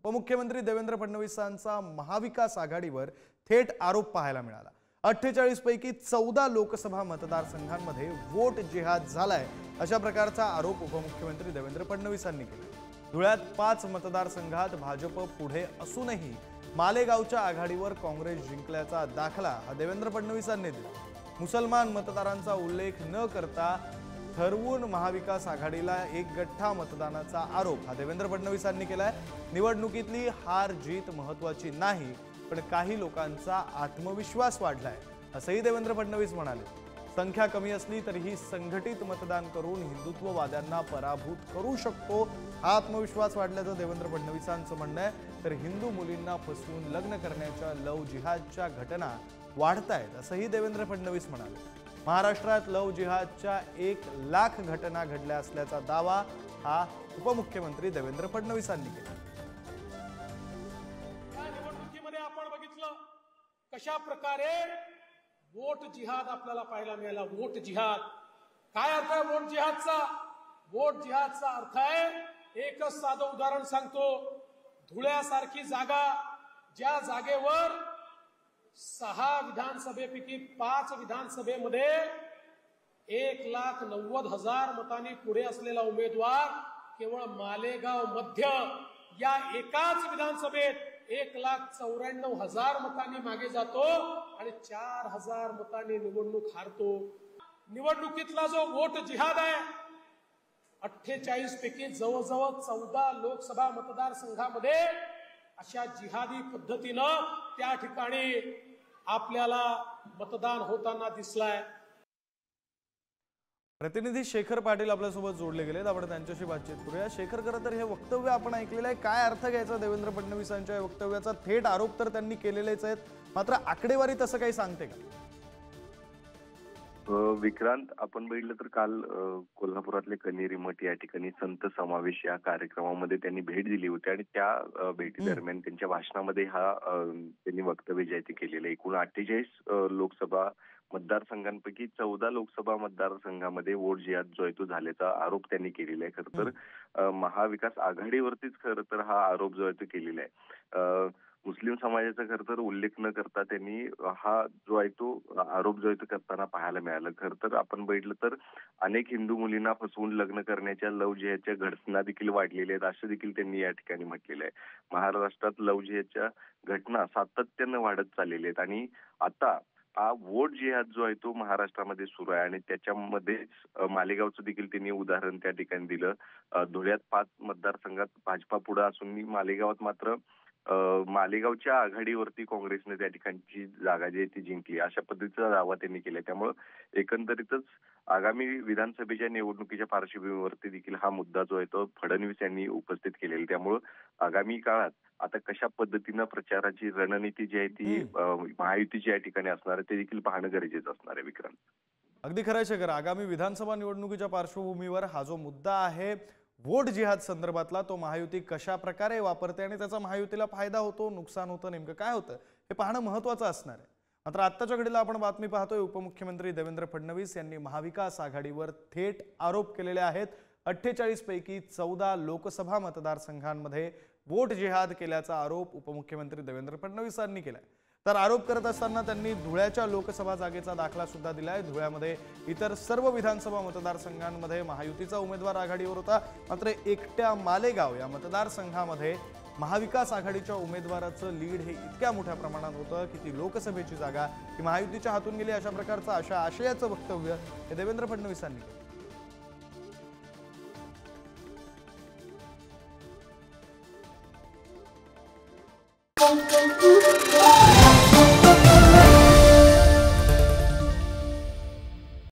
उपमुख्यमंत्री देवेंद्र फडणवीसांचा महाविकास आघाडीवर थेट आरोप पाहायला मिळाला। 48 पैकी 14 लोकसभा मतदारसंघांमध्ये वोट जिहाद झालाय अशा प्रकारचा आरोप उपमुख्यमंत्री देवेंद्र फडणवीसांनी केला। धुळ्यात 5 मतदारसंघात भाजप पुढे असूनही मालेगावच्या आघाडीवर काँग्रेस जिंकल्याचा दाखला हा देवेंद्र फडणवीसांनी दिला। मुसलमान मतदारांचा उल्लेख न करता ठरवून महाविकास आघाडीला एक गठ्ठा मतदानाचा आरोप हा देवेंद्र फडणवीसांनी केलाय। निवडणुकीतली हार जीत महत्त्वाची नाही, पण काही लोकांचा आत्मविश्वास वाढलाय असंही देवेंद्र फडणवीस म्हणाले। संख्या कमी असली तरीही संघटित मतदान करून हिंदुत्ववाद्यांना पराभूत करू शकतो हा आत्मविश्वास वाढल्याचं देवेंद्र फडणवीसांचं म्हणणं आहे। तर हिंदू मुलींना फसवून लग्न करण्याच्या लव जिहादच्या घटना वाढतायत असंही देवेंद्र फडणवीस म्हणाले। महाराष्ट्रात लव जिहादच्या 1 लाख घटना घडल्या असल्याचा दावा हा उपमुख्यमंत्री देवेंद्र फडणवीसांनी केला। या निवडणुकीमध्ये आपण बघितलं कशा प्रकारे वोट जिहाद आपल्याला पाहायला मिळाला। वोट जिहाद काय अर्थ आहे वोट जिहादचा? वोट जिहादचा अर्थ आहे, एकच साधं उदाहरण सांगतो। धुळ्यासारखी जागा, ज्या जागेवर 6 विधानसभेपैकी 5 विधानसभेमध्ये 1,90,000 मतांनी पुढे असलेला उमेदवार केवळ मालेगाव मध्य या एकाच विधानसभेत 1,94,000 मतांनी मागे जातो आणि 4,000 मतांनी निवडणूक हारतो। निवडणुकीतला जो वोट जिहाद आहे, 48 पैकी जवळजवळ 14 लोकसभा मतदारसंघामध्ये अशा जिहादी पद्धतीनं त्या ठिकाणी आपल्याला मतदान होताना दिसलाय। प्रतिनिधी शेखर पाटील आपल्यासोबत जोडले गेलेत, आपण त्यांच्याशी बातचीत करूया। शेखर, खरं तर हे वक्तव्य आपण ऐकलेलं आहे, काय अर्थ घ्यायचा देवेंद्र फडणवीसांच्या या वक्तव्याचा? थेट आरोप तर त्यांनी केलेलेच आहेत, मात्र आकडेवारी तसं काही सांगते का? विक्रांत, आपण बघितलं तर काल कोल्हापुरातले कन्हेरी मठ या ठिकाणी संत समावेश या कार्यक्रमामध्ये त्यांनी भेट दिली होती आणि त्या भेटी दरम्यान त्यांच्या भाषणामध्ये त्यांनी वक्तव्य जे आहे ते केलेलं आहे। एकूण 48 लोकसभा मतदारसंघांपैकी 14 लोकसभा मतदारसंघामध्ये वोट जिहाद जो आहे तो झाल्याचा आरोप त्यांनी केलेला आहे। खरं तर महाविकास आघाडीवरतीच खरं तर हा आरोप जो आहे तो केलेला आहे। मुस्लिम समाजाचा खरं तर उल्लेख न करता त्यांनी हा जो आहे तो आरोप जो आहे तो करताना पाहायला मिळाला। खरं तर आपण बघितलं तर अनेक हिंदू मुलींना फसवून लग्न करण्याच्या लव जिहादच्या घटना देखील वाढलेल्या आहेत असं देखील त्यांनी या ठिकाणी म्हटलेलं आहे। महाराष्ट्रात लव जिहादच्या घटना सातत्यानं वाढत चाललेल्या आहेत आणि आता हा वोट जिहाद जो आहे तो महाराष्ट्रामध्ये सुरू आहे आणि त्याच्यामध्येच मालेगावचं देखील त्यांनी उदाहरण त्या ठिकाणी दिलं। धुळ्यात 5 मतदारसंघात भाजपा पुढे असून मालेगावात मात्र मालेगावच्या आघाडीवरती काँग्रेसने त्या ठिकाणची जागा जी आहे ती जिंकली अशा पद्धतीचा दावा त्यांनी केला। त्यामुळे एकंदरीतच आगामी विधानसभेच्या निवडणुकीच्या पार्श्वभूमीवरती देखील हा मुद्दा जो आहे तो फडणवीस यांनी उपस्थित केलेला। त्यामुळे आगामी काळात आता कशा पद्धतीनं प्रचाराची रणनीती जी आहे ती महायुतीची या ठिकाणी असणार आहे ते देखील पाहणं गरजेचं असणार आहे। विक्रांत, अगदी खरं आहे शेखर, आगामी विधानसभा निवडणुकीच्या पार्श्वभूमीवर हा जो मुद्दा आहे वोट जिहाद संदर्भातला, तो महायुती कशा प्रकारे वापरते आणि त्याचा महायुतीला फायदा होतो, नुकसान होतं, नेमकं काय होतं हे पाहणं महत्त्वाचं असणार आहे। मात्र आत्ताच्या घडीला आपण बातमी पाहतोय, उपमुख्यमंत्री देवेंद्र फडणवीस यांनी महाविकास आघाडीवर थेट आरोप केलेले आहेत। 48 पैकी 14 लोकसभा मतदारसंघांमध्ये वोट जिहाद केल्याचा आरोप उपमुख्यमंत्री देवेंद्र फडणवीसांनी केलाय। तर आरोप करत असताना त्यांनी धुळ्याच्या लोकसभा जागेचा दाखला सुद्धा दिलाय। धुळ्यामध्ये इतर सर्व विधानसभा मतदारसंघांमध्ये महायुतीचा उमेदवार आघाडीवर होता, मात्र एकट्या मालेगाव या मतदारसंघामध्ये महाविकास आघाडीच्या उमेदवाराचं लीड हे इतक्या मोठ्या प्रमाणात होतं की ती लोकसभेची जागा ही महायुतीच्या हातून गेली अशा प्रकारचं आशयाचं वक्तव्य हे देवेंद्र फडणवीसांनी केलं।